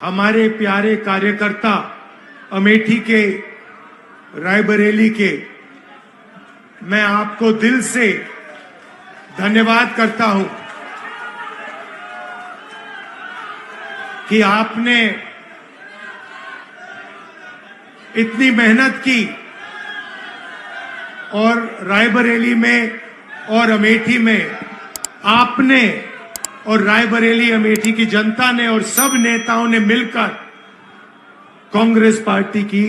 हमारे प्यारे कार्यकर्ता अमेठी के, रायबरेली के, मैं आपको दिल से धन्यवाद करता हूं कि आपने इतनी मेहनत की और रायबरेली में और अमेठी में आपने और रायबरेली अमेठी की जनता ने और सब नेताओं ने मिलकर कांग्रेस पार्टी की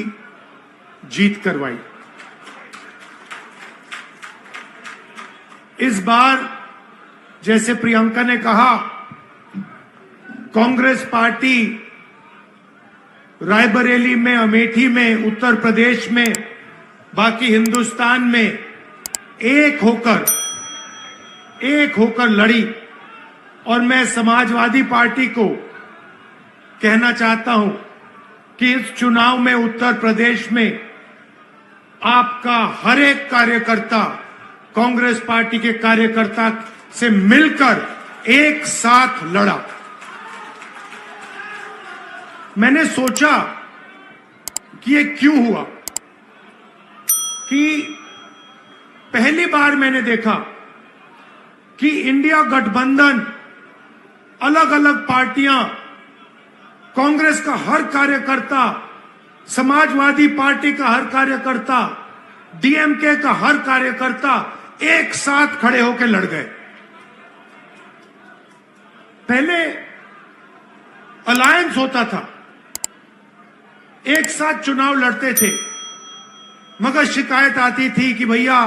जीत करवाई। इस बार जैसे प्रियंका ने कहा, कांग्रेस पार्टी रायबरेली में, अमेठी में, उत्तर प्रदेश में, बाकी हिंदुस्तान में एक होकर लड़ी। और मैं समाजवादी पार्टी को कहना चाहता हूं कि इस चुनाव में उत्तर प्रदेश में आपका हर एक कार्यकर्ता कांग्रेस पार्टी के कार्यकर्ता से मिलकर एक साथ लड़ा। मैंने सोचा कि ये क्यों हुआ, कि पहली बार मैंने देखा कि इंडिया गठबंधन, अलग अलग पार्टियां, कांग्रेस का हर कार्यकर्ता, समाजवादी पार्टी का हर कार्यकर्ता, डीएमके का हर कार्यकर्ता एक साथ खड़े होकर लड़ गए। पहले अलायंस होता था, एक साथ चुनाव लड़ते थे, मगर शिकायत आती थी कि भैया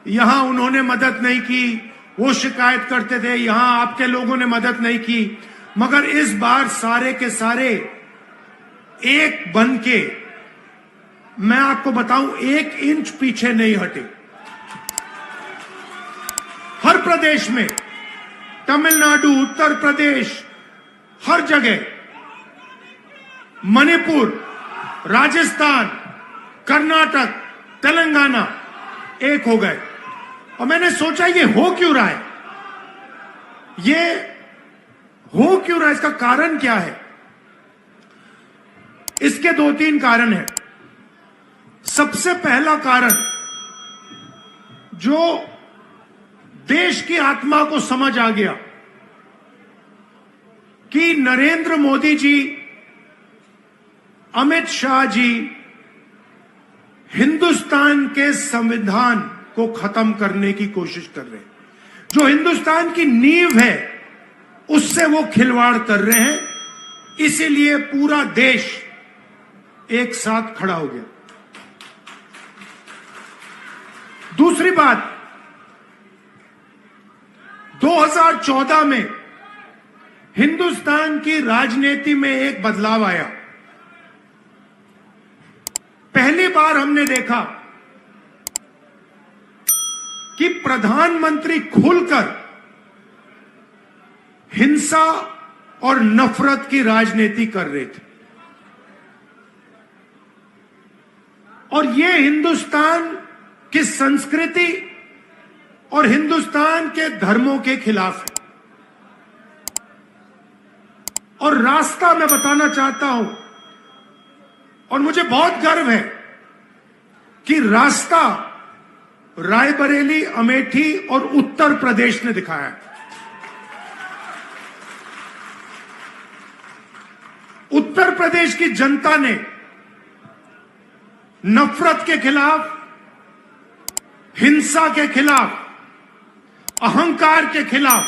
यहां उन्होंने मदद नहीं की, वो शिकायत करते थे यहां आपके लोगों ने मदद नहीं की। मगर इस बार सारे के सारे एक बन के, मैं आपको बताऊं, 1 इंच पीछे नहीं हटे। हर प्रदेश में, तमिलनाडु, उत्तर प्रदेश, हर जगह, मणिपुर, राजस्थान, कर्नाटक, तेलंगाना एक हो गए। और मैंने सोचा ये हो क्यों रहा है, ये हो क्यों रहा है, इसका कारण क्या है। इसके 2-3 कारण हैं। सबसे पहला कारण, जो देश की आत्मा को समझ आ गया कि नरेंद्र मोदी जी, अमित शाह जी हिंदुस्तान के संविधान को खत्म करने की कोशिश कर रहे हैं। जो हिंदुस्तान की नींव है उससे वो खिलवाड़ कर रहे हैं। इसीलिए पूरा देश एक साथ खड़ा हो गया। दूसरी बात, 2014 में हिंदुस्तान की राजनीति में एक बदलाव आया। पहली बार हमने देखा कि प्रधानमंत्री खुलकर हिंसा और नफरत की राजनीति कर रहे थे। और ये हिंदुस्तान की संस्कृति और हिंदुस्तान के धर्मों के खिलाफ है। और रास्ता मैं बताना चाहता हूं, और मुझे बहुत गर्व है कि रास्ता रायबरेली, अमेठी और उत्तर प्रदेश ने दिखाया है। उत्तर प्रदेश की जनता ने नफरत के खिलाफ, हिंसा के खिलाफ, अहंकार के खिलाफ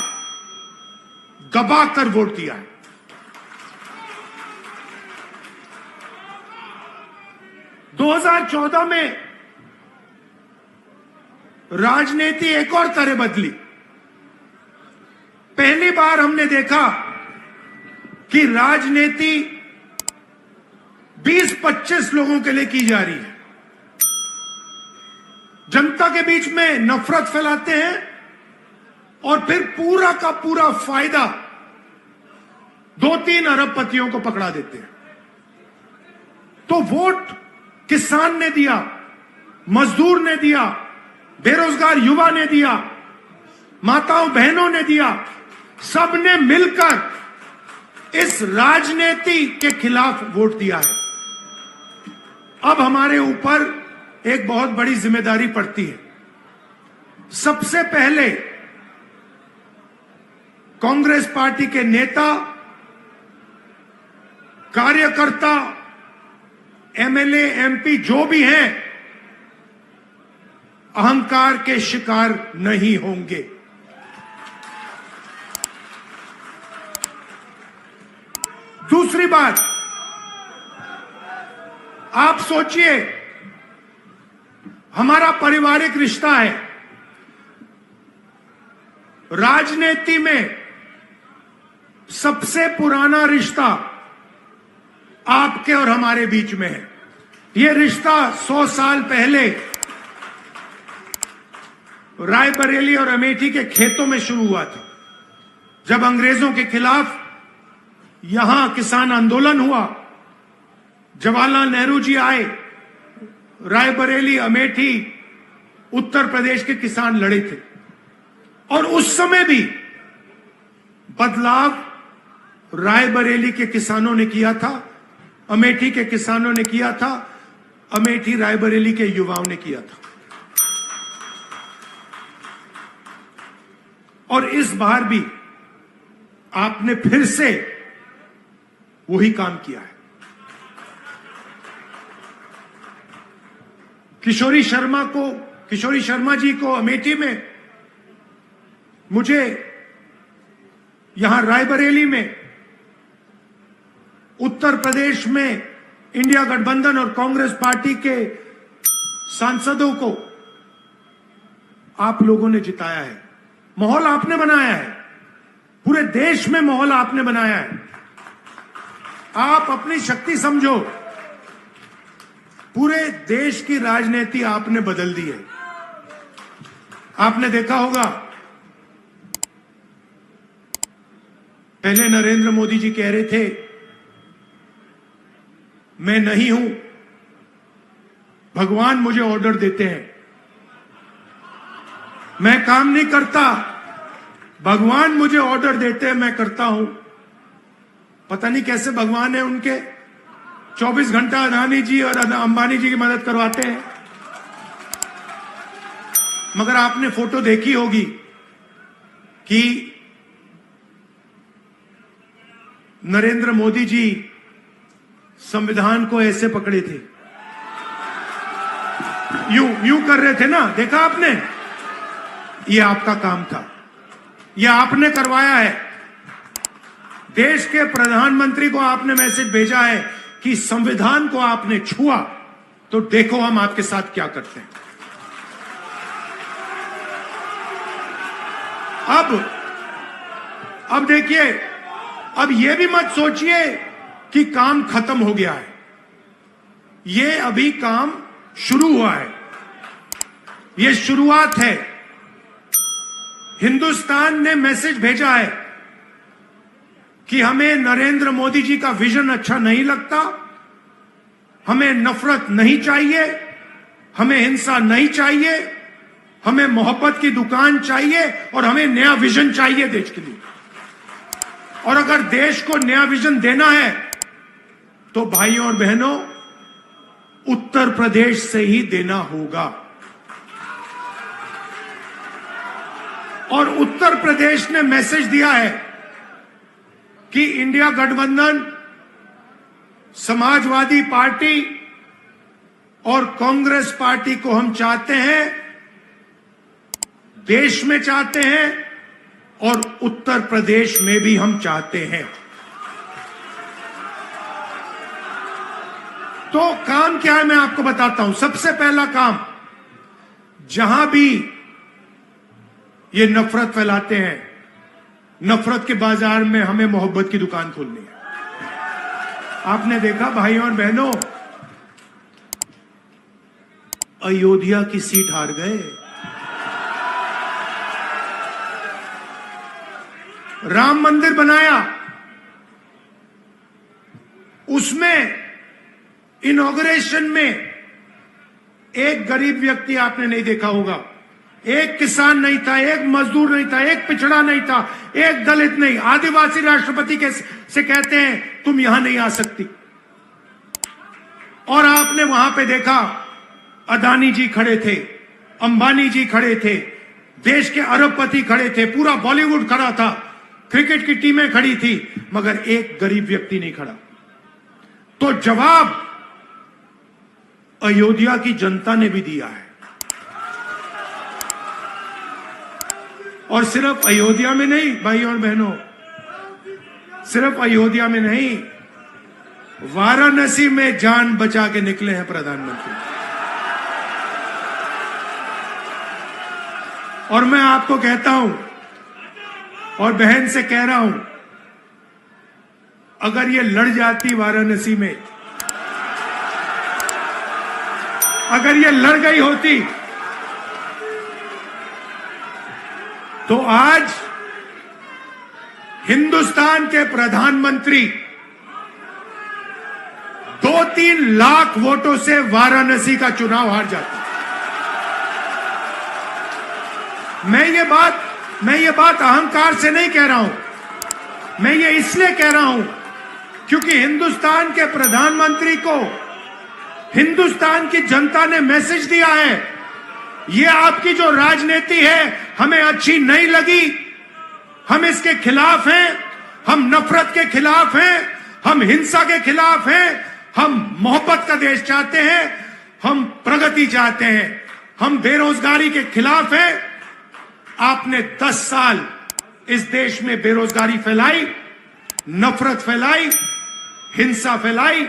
दबाकर वोट दिया है। दो 2014 में राजनीति एक और तरह बदली। पहली बार हमने देखा कि राजनीति 20-25 लोगों के लिए की जा रही है। जनता के बीच में नफरत फैलाते हैं और फिर पूरा का पूरा फायदा 2-3 अरबपतियों को पकड़ा देते हैं। तो वोट किसान ने दिया, मजदूर ने दिया, बेरोजगार युवा ने दिया, माताओं बहनों ने दिया, सबने मिलकर इस राजनीति के खिलाफ वोट दिया है। अब हमारे ऊपर एक बहुत बड़ी जिम्मेदारी पड़ती है। सबसे पहले कांग्रेस पार्टी के नेता, कार्यकर्ता, एमएलए, एमपी जो भी हैं, अहंकार के शिकार नहीं होंगे। दूसरी बात, आप सोचिए, हमारा पारिवारिक रिश्ता है। राजनीति में सबसे पुराना रिश्ता आपके और हमारे बीच में है। यह रिश्ता 100 साल पहले रायबरेली और अमेठी के खेतों में शुरू हुआ था। जब अंग्रेजों के खिलाफ यहां किसान आंदोलन हुआ, जवाहरलाल नेहरू जी आए, रायबरेली, अमेठी, उत्तर प्रदेश के किसान लड़े थे। और उस समय भी बदलाव रायबरेली के किसानों ने किया था, अमेठी के किसानों ने किया था, अमेठी रायबरेली के युवाओं ने किया था। और इस बार भी आपने फिर से वही काम किया है। किशोरी शर्मा जी को अमेठी में, मुझे यहां रायबरेली में, उत्तर प्रदेश में इंडिया गठबंधन और कांग्रेस पार्टी के सांसदों को आप लोगों ने जिताया है। माहौल आपने बनाया है, पूरे देश में माहौल आपने बनाया है। आप अपनी शक्ति समझो, पूरे देश की राजनीति आपने बदल दी है। आपने देखा होगा, पहले नरेंद्र मोदी जी कह रहे थे मैं नहीं हूं, भगवान मुझे ऑर्डर देते हैं, मैं काम नहीं करता, भगवान मुझे ऑर्डर देते हैं, मैं करता हूं। पता नहीं कैसे भगवान है उनके, 24 घंटा अदानी जी और अंबानी जी की मदद करवाते हैं। मगर आपने फोटो देखी होगी कि नरेंद्र मोदी जी संविधान को ऐसे पकड़े थे, यूं कर रहे थे ना, देखा आपने? ये आपका काम था, ये आपने करवाया है। देश के प्रधानमंत्री को आपने मैसेज भेजा है कि संविधान को आपने छुआ तो देखो हम आपके साथ क्या करते हैं। अब देखिए, अब ये भी मत सोचिए कि काम खत्म हो गया है। ये अभी काम शुरू हुआ है, ये शुरुआत है। हिंदुस्तान ने मैसेज भेजा है कि हमें नरेंद्र मोदी जी का विजन अच्छा नहीं लगता, हमें नफरत नहीं चाहिए, हमें हिंसा नहीं चाहिए, हमें मोहब्बत की दुकान चाहिए और हमें नया विजन चाहिए देश के लिए। और अगर देश को नया विजन देना है तो भाइयों और बहनों, उत्तर प्रदेश से ही देना होगा। और उत्तर प्रदेश ने मैसेज दिया है कि इंडिया गठबंधन, समाजवादी पार्टी और कांग्रेस पार्टी को हम चाहते हैं, देश में चाहते हैं और उत्तर प्रदेश में भी हम चाहते हैं। तो काम क्या है मैं आपको बताता हूं। सबसे पहला काम, जहां भी ये नफरत फैलाते हैं, नफरत के बाजार में हमें मोहब्बत की दुकान खोलनी है। आपने देखा भाइयों और बहनों, अयोध्या की सीट हार गए, राम मंदिर बनाया, उसमें इनॉग्रेशन में एक गरीब व्यक्ति आपने नहीं देखा होगा, एक किसान नहीं था, एक मजदूर नहीं था, एक पिछड़ा नहीं था, एक दलित नहीं, आदिवासी राष्ट्रपति से कहते हैं तुम यहां नहीं आ सकती। और आपने वहां पे देखा अदानी जी खड़े थे, अंबानी जी खड़े थे, देश के अरबपति खड़े थे, पूरा बॉलीवुड खड़ा था, क्रिकेट की टीमें खड़ी थी, मगर एक गरीब व्यक्ति नहीं खड़ा। तो जवाब अयोध्या की जनता ने भी दिया है। और सिर्फ अयोध्या में नहीं भाई और बहनों, सिर्फ अयोध्या में नहीं, वाराणसी में जान बचा के निकले हैं प्रधानमंत्री। और मैं आपको कहता हूं और बहन से कह रहा हूं, अगर ये लड़ जाती वाराणसी में, अगर ये लड़ गई होती, तो आज हिंदुस्तान के प्रधानमंत्री 2-3 लाख वोटों से वाराणसी का चुनाव हार जाते। मैं ये बात अहंकार से नहीं कह रहा हूं, मैं ये इसलिए कह रहा हूं क्योंकि हिंदुस्तान के प्रधानमंत्री को हिंदुस्तान की जनता ने मैसेज दिया है, ये आपकी जो राजनीति है हमें अच्छी नहीं लगी, हम इसके खिलाफ हैं, हम नफरत के खिलाफ हैं, हम हिंसा के खिलाफ हैं, हम मोहब्बत का देश चाहते हैं, हम प्रगति चाहते हैं, हम बेरोजगारी के खिलाफ हैं। आपने 10 साल इस देश में बेरोजगारी फैलाई, नफरत फैलाई, हिंसा फैलाई,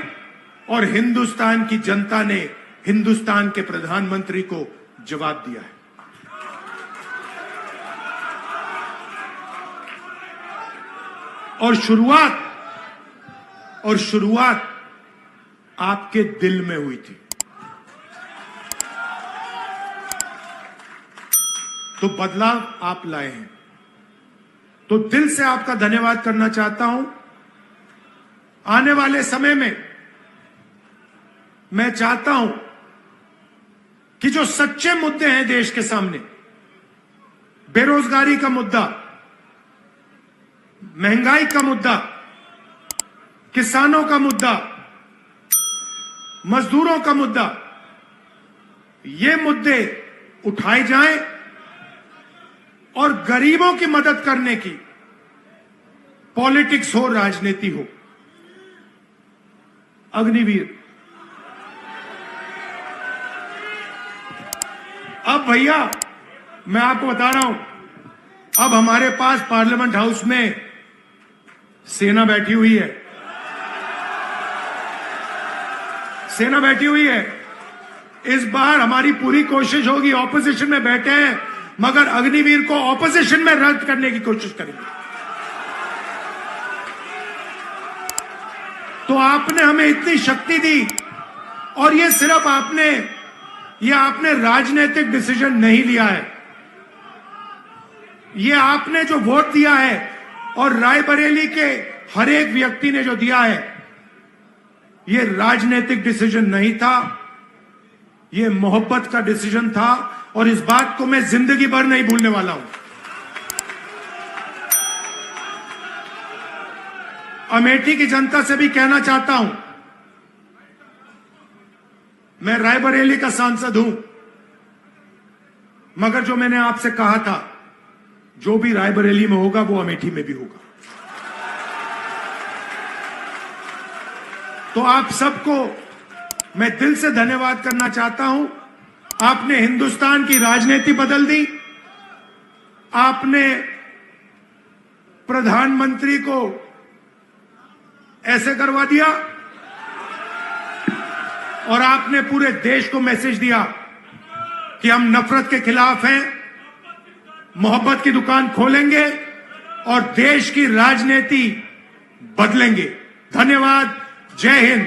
और हिंदुस्तान की जनता ने हिंदुस्तान के प्रधानमंत्री को जवाब दिया है। और शुरुआत आपके दिल में हुई थी। तो बदलाव आप लाए हैं, तो दिल से आपका धन्यवाद करना चाहता हूं। आने वाले समय में मैं चाहता हूं कि जो सच्चे मुद्दे हैं देश के सामने, बेरोजगारी का मुद्दा, महंगाई का मुद्दा, किसानों का मुद्दा, मजदूरों का मुद्दा, ये मुद्दे उठाए जाएं और गरीबों की मदद करने की पॉलिटिक्स हो, राजनीति हो। अग्निवीर, अब भैया मैं आपको बता रहा हूं, अब हमारे पास पार्लियामेंट हाउस में सेना बैठी हुई है, सेना बैठी हुई है। इस बार हमारी पूरी कोशिश होगी, ऑपोजिशन में बैठे हैं मगर अग्निवीर को ऑपोजिशन में रद्द करने की कोशिश करेंगे। तो आपने हमें इतनी शक्ति दी, और ये सिर्फ आपने राजनीतिक डिसीजन नहीं लिया है, ये आपने जो वोट दिया है और रायबरेली के हर एक व्यक्ति ने जो दिया है, ये राजनीतिक डिसीजन नहीं था, ये मोहब्बत का डिसीजन था, और इस बात को मैं जिंदगी भर नहीं भूलने वाला हूं। अमेठी की जनता से भी कहना चाहता हूं, मैं रायबरेली का सांसद हूं, मगर जो मैंने आपसे कहा था, जो भी रायबरेली में होगा वो अमेठी में भी होगा। तो आप सबको मैं दिल से धन्यवाद करना चाहता हूं। आपने हिंदुस्तान की राजनीति बदल दी, आपने प्रधानमंत्री को ऐसे करवा दिया, और आपने पूरे देश को मैसेज दिया कि हम नफरत के खिलाफ हैं, मोहब्बत की दुकान खोलेंगे और देश की राजनीति बदलेंगे। धन्यवाद, जय हिंद।